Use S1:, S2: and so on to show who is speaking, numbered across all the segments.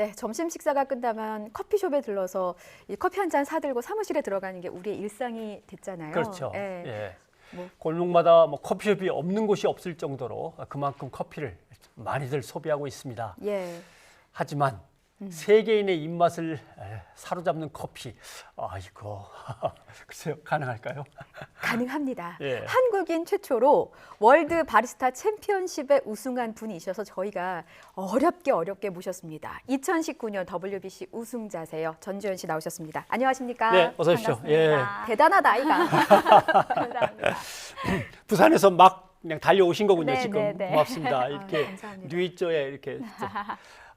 S1: 네, 점심 식사가 끝나면 커피숍에 들러서 이 커피 한 잔 사들고 사무실에 들어가는 게 우리의 일상이 됐잖아요.
S2: 그렇죠.
S1: 예.
S2: 예.
S1: 뭐.
S2: 골목마다 커피숍이 없는 곳이 없을 정도로 그만큼 커피를 많이들 소비하고 있습니다.
S1: 예.
S2: 하지만 세계인의 입맛을 사로잡는 커피, 이거 글쎄요, 가능할까요?
S1: 가능합니다.
S2: 예.
S1: 한국인 최초로 월드 바리스타 챔피언십에 우승한 분이셔서 저희가 어렵게 모셨습니다. 2019년 WBC 우승자세요. 전주현 씨 나오셨습니다. 안녕하십니까?
S2: 네, 어서 오십시오.
S3: 반갑습니다.
S1: 대단하다, 아이가.
S3: 감사합니다.
S2: 부산에서 막 그냥 달려오신 거군요.
S3: 네,
S2: 지금
S3: 네, 네.
S2: 고맙습니다. 이렇게
S1: 감사합니다.
S2: 뉴이저에 이렇게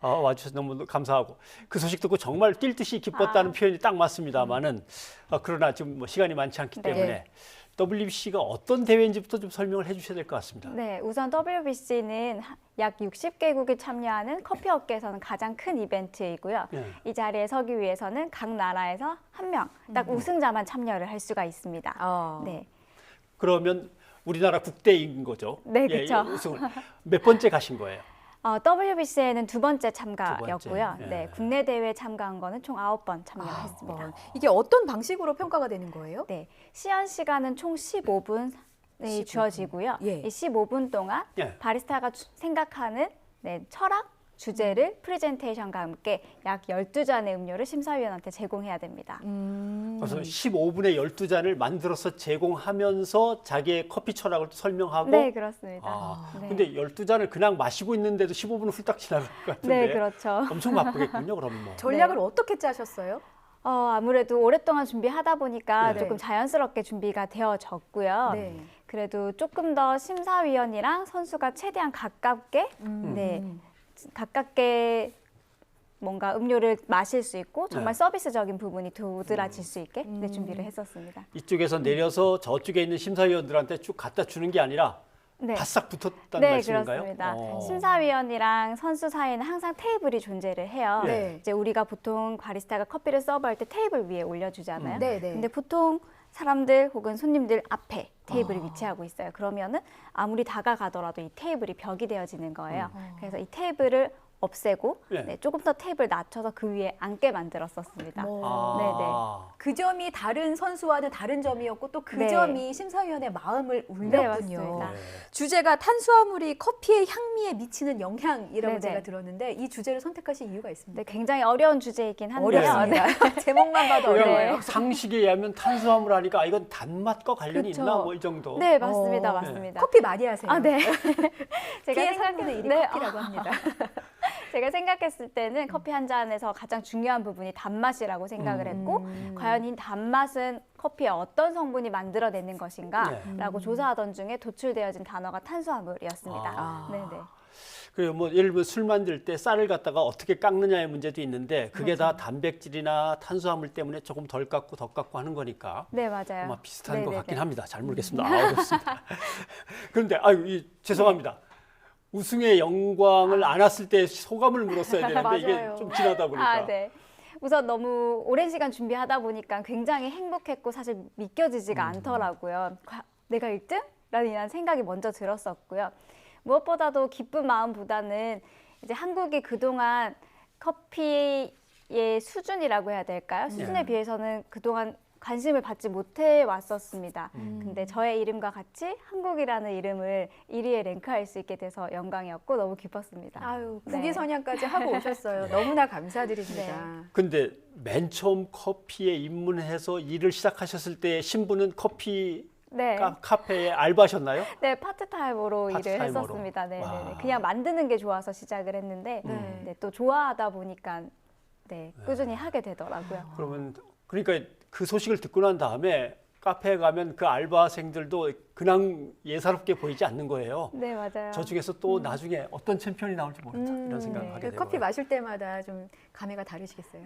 S2: 와주셔서 너무 감사하고 그 소식 듣고 정말 뛸 듯이 기뻤다는 표현이 딱 맞습니다만은 그러나 지금 뭐 시간이 많지 않기
S3: 네.
S2: 때문에 WBC가 어떤 대회인지부터 좀 설명을 해주셔야 될 것 같습니다.
S3: 네, 우선 WBC는 약 60개국이 참여하는 커피 업계에서는 가장 큰 이벤트이고요.
S2: 예.
S3: 이 자리에 서기 위해서는 각 나라에서 한 명, 딱 우승자만 참여를 할 수가 있습니다. 네.
S2: 그러면 우리나라 국대인 거죠?
S3: 네, 그쵸.
S2: 우승을 몇 번째 가신 거예요?
S3: WBC에는 두 번째 참가였고요.
S2: 예.
S3: 네, 국내 대회에 참가한 거는 총 9번 참여했습니다.
S1: 이게 어떤 방식으로 평가가 되는 거예요?
S3: 네, 시연 시간은 총 15분이
S1: 15분.
S3: 주어지고요.
S1: 예.
S3: 이 15분 동안
S2: 예.
S3: 바리스타가 생각하는 철학, 주제를 프레젠테이션과 함께 약 12잔의 음료를 심사위원한테 제공해야 됩니다.
S2: 그래서 15분에 12잔을 만들어서 제공하면서 자기의 커피 철학을 또 설명하고
S3: 네, 그렇습니다. 네.
S2: 근데 12잔을 그냥 마시고 있는데도 15분은 훌딱 지나갈 것 같은데
S3: 네, 그렇죠.
S2: 엄청 바쁘겠군요, 그럼 뭐.
S1: 전략을 어떻게 짜셨어요?
S3: 아무래도 오랫동안 준비하다 보니까
S2: 네.
S3: 조금 자연스럽게 준비가 되어졌고요.
S1: 네.
S3: 그래도 조금 더 심사위원이랑 선수가 최대한 가깝게 가깝게 뭔가 음료를 마실 수 있고 정말
S2: 네.
S3: 서비스적인 부분이 도드라질 수 있게 준비를 했었습니다.
S2: 이쪽에서 내려서 저쪽에 있는 심사위원들한테 쭉 갖다 주는 게 아니라
S3: 네.
S2: 바싹 붙었다는
S3: 네,
S2: 말씀인가요?
S3: 그렇습니다. 심사위원이랑 선수 사이에는 항상 테이블이 존재를 해요.
S1: 네.
S3: 이제 우리가 보통 바리스타가 커피를 서브할 때 테이블 위에 올려주잖아요.
S1: 네, 네.
S3: 근데 보통 사람들 혹은 손님들 앞에 테이블이 위치하고 있어요. 그러면은 아무리 다가가더라도 이 테이블이 벽이 되어지는 거예요. 그래서 이 테이블을 없애고
S2: 네.
S3: 조금 더 테이블 낮춰서 그 위에 앉게 만들었었습니다.
S1: 그 점이 다른 선수와는 다른 점이었고 또 그
S3: 네.
S1: 점이 심사위원의 마음을 울렸군요.
S3: 네, 맞습니다.
S1: 주제가 탄수화물이 커피의 향미에 미치는 영향이라고
S3: 네,
S1: 제가
S3: 네.
S1: 들었는데 이 주제를 선택하신 이유가 있습니다.
S3: 네, 굉장히 어려운 주제이긴 한데요.
S1: 어렵습니다. 제목만 봐도
S2: 그냥
S1: 어려워요.
S2: 상식에 의하면 탄수화물 하니까 이건 단맛과 관련이
S3: 그쵸.
S2: 있나 뭐 이 정도.
S3: 네, 맞습니다.
S1: 어,
S3: 맞습니다.
S1: 커피 많이 하세요.
S3: 네. 제가
S1: 피해 삼키는 일이
S3: 네,
S1: 커피라고 합니다.
S3: 제가 생각했을 때는 커피 한 잔에서 가장 중요한 부분이 단맛이라고 생각을 했고 과연 이 단맛은 커피의 어떤 성분이 만들어내는 것인가라고 조사하던 중에 도출되어진 단어가 탄수화물이었습니다. 네네.
S2: 그리고 뭐 예를 들면 술 만들 때 쌀을 갖다가 어떻게 깎느냐의 문제도 있는데 그게 다 단백질이나 탄수화물 때문에 조금 덜 깎고 더 깎고 하는 거니까
S3: 네, 맞아요.
S2: 아마 비슷한 것
S3: 네네네.
S2: 같긴 합니다. 잘 모르겠습니다. 어렵습니다. 그런데 죄송합니다. 우승의 영광을 안았을 때 소감을 물었어야 되는데 이게
S1: 맞아요.
S2: 좀 지나다 보니까.
S3: 네. 우선 너무 오랜 시간 준비하다 보니까 굉장히 행복했고 사실 믿겨지지가 않더라고요. 내가 1등? 라는 생각이 먼저 들었었고요. 무엇보다도 기쁜 마음보다는 이제 한국이 그동안 커피의 수준이라고 해야 될까요? 수준에 비해서는 그동안 관심을 받지 못해 왔었습니다. 근데 저의 이름과 같이 한국이라는 이름을 1위에 랭크할 수 있게 돼서 영광이었고 너무 기뻤습니다.
S1: 아유,
S3: 네.
S1: 국위 선양까지 하고 오셨어요. 너무나 감사드립니다.
S2: 근데 맨 처음 커피에 입문해서 일을 시작하셨을 때 신분은 커피
S3: 네.
S2: 카페에 알바셨나요?
S3: 네, 파트타임으로 일을
S2: 파트타임으로.
S3: 했었습니다. 네,
S2: 와.
S3: 네, 네. 그냥 만드는 게 좋아서 시작을 했는데 네, 또 좋아하다 보니까 꾸준히 하게 되더라고요.
S2: 그러면 그러니까 그 소식을 듣고 난 다음에 카페에 가면 그 알바생들도 그냥 예사롭게 보이지 않는 거예요.
S3: 네, 맞아요.
S2: 저 중에서 또 나중에 어떤 챔피언이 나올지 모른다 이런 생각을 하게
S1: 그
S2: 되고요.
S1: 커피 마실 때마다 좀 감회가 다르시겠어요.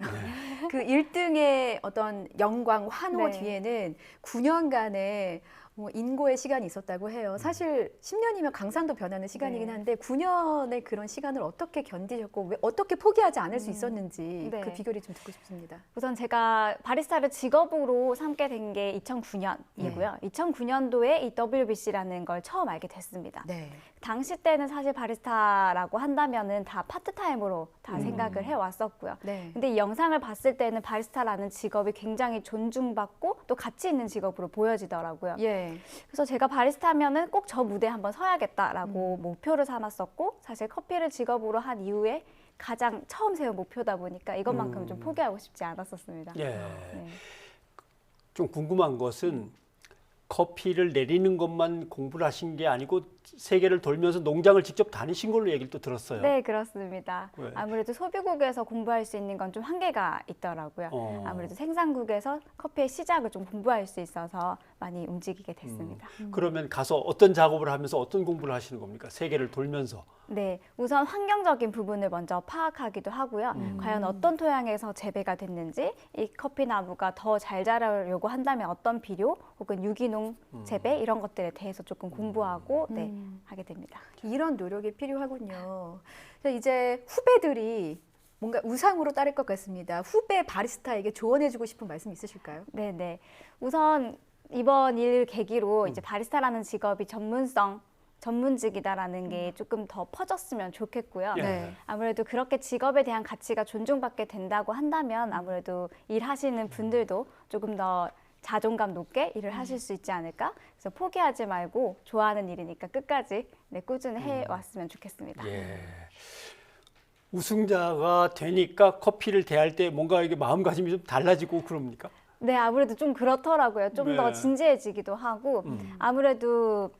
S1: 그 1등의 어떤 영광, 환호
S3: 네.
S1: 뒤에는 9년간의 뭐 인고의 시간이 있었다고 해요. 사실 10년이면 강산도 변하는 시간이긴
S3: 네.
S1: 한데 9년의 그런 시간을 어떻게 견디셨고 왜 어떻게 포기하지 않을 수 있었는지
S3: 네.
S1: 그 비결이 좀 듣고 싶습니다.
S3: 우선 제가 바리스타를 직업으로 삼게 된 게 2009년이고요. 2009년도에 이 WBC라는 걸 처음 알게 됐습니다.
S1: 네.
S3: 당시 때는 사실 바리스타라고 한다면은 다 파트타임으로 다 생각을 해왔었고요.
S1: 네.
S3: 근데 이 영상을 봤을 때는 바리스타라는 직업이 굉장히 존중받고 또 가치 있는 직업으로 보여지더라고요.
S1: 예.
S3: 그래서 제가 바리스타면은 꼭 저 무대에 한번 서야겠다라고 목표를 삼았었고, 사실 커피를 직업으로 한 이후에 가장 처음 세운 목표다 보니까 이것만큼 좀 포기하고 싶지 않았었습니다.
S2: 예.
S3: 네.
S2: 좀 궁금한 것은 커피를 내리는 것만 공부를 하신 게 아니고 세계를 돌면서 농장을 직접 다니신 걸로 얘기를 또 들었어요.
S3: 네, 그렇습니다.
S2: 왜?
S3: 아무래도 소비국에서 공부할 수 있는 건 좀 한계가 있더라고요. 아무래도 생산국에서 커피의 시작을 좀 공부할 수 있어서 많이 움직이게 됐습니다.
S2: 그러면 가서 어떤 작업을 하면서 어떤 공부를 하시는 겁니까? 세계를 돌면서.
S3: 네, 우선 환경적인 부분을 먼저 파악하기도 하고요. 과연 어떤 토양에서 재배가 됐는지, 이 커피 나무가 더 잘 자라려고 한다면 어떤 비료 혹은 유기농 재배 이런 것들에 대해서 조금 공부하고 네, 하게 됩니다.
S1: 이런 노력이 필요하군요. 자, 이제 후배들이 뭔가 우상으로 따를 것 같습니다. 후배 바리스타에게 조언해주고 싶은 말씀 있으실까요?
S3: 네, 네. 우선 이번 일 계기로 이제 바리스타라는 직업이 전문직이다라는 게 조금 더 퍼졌으면 좋겠고요.
S2: 네.
S3: 아무래도 그렇게 직업에 대한 가치가 존중받게 된다고 한다면 아무래도 일하시는 분들도 조금 더 자존감 높게 일을 하실 수 있지 않을까? 그래서 포기하지 말고 좋아하는 일이니까 끝까지 네, 꾸준히 해왔으면 좋겠습니다.
S2: 예. 우승자가 되니까 커피를 대할 때 뭔가 이게 마음가짐이 좀 달라지고 그럽니까?
S3: 네, 아무래도 좀 그렇더라고요. 좀 더
S2: 네.
S3: 진지해지기도 하고 아무래도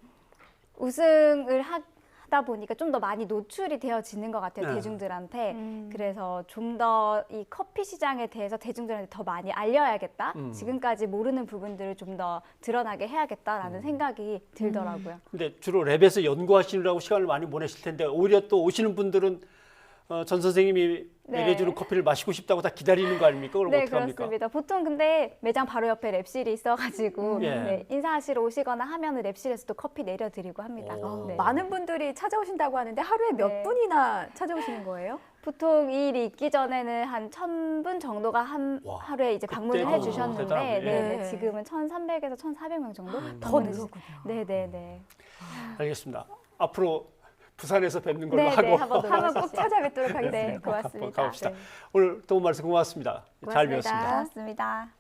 S3: 우승을 하다 보니까 좀 더 많이 노출이 되어지는 것 같아요,
S2: 네.
S3: 대중들한테. 그래서 좀 더 이 커피 시장에 대해서 대중들한테 더 많이 알려야겠다. 지금까지 모르는 부분들을 좀 더 드러나게 해야겠다라는 생각이 들더라고요.
S2: 근데 주로 랩에서 연구하시느라고 시간을 많이 보내실 텐데 오히려 또 오시는 분들은 전 선생님이
S3: 네.
S2: 내려주는 커피를 마시고 싶다고 다 기다리는 거 아닙니까? 그럼
S3: 네,
S2: 어떡합니까?
S3: 그렇습니다. 보통 근데 매장 바로 옆에 랩실이 있어가지고
S2: 예.
S3: 네, 인사하시러 오시거나 하면은 랩실에서도 커피 내려드리고 합니다.
S2: 오.
S3: 네.
S1: 많은 분들이 찾아오신다고 하는데 하루에 몇
S3: 네.
S1: 분이나 찾아오시는 거예요?
S3: 보통 이 일이 있기 전에는 한 1,000분 정도가
S2: 와,
S3: 하루에 이제 방문을
S2: 그때는
S3: 해주셨는데
S2: 대단하네.
S3: 네,
S1: 네.
S3: 지금은 1,300에서 1,400명 정도
S1: 더
S3: 방문을
S1: 늘었군요.
S3: 네네네.
S2: 알겠습니다. 앞으로 부산에서 뵙는 걸로
S3: 네,
S2: 하고
S3: 네, 한번
S1: 한번 꼭 찾아뵙도록 하겠습니다.
S3: 네, 고맙습니다.
S2: 가봅시다.
S3: 네.
S2: 오늘 도움 말씀 고맙습니다. 잘
S1: 고맙습니다.
S2: 배웠습니다.
S3: 고맙습니다.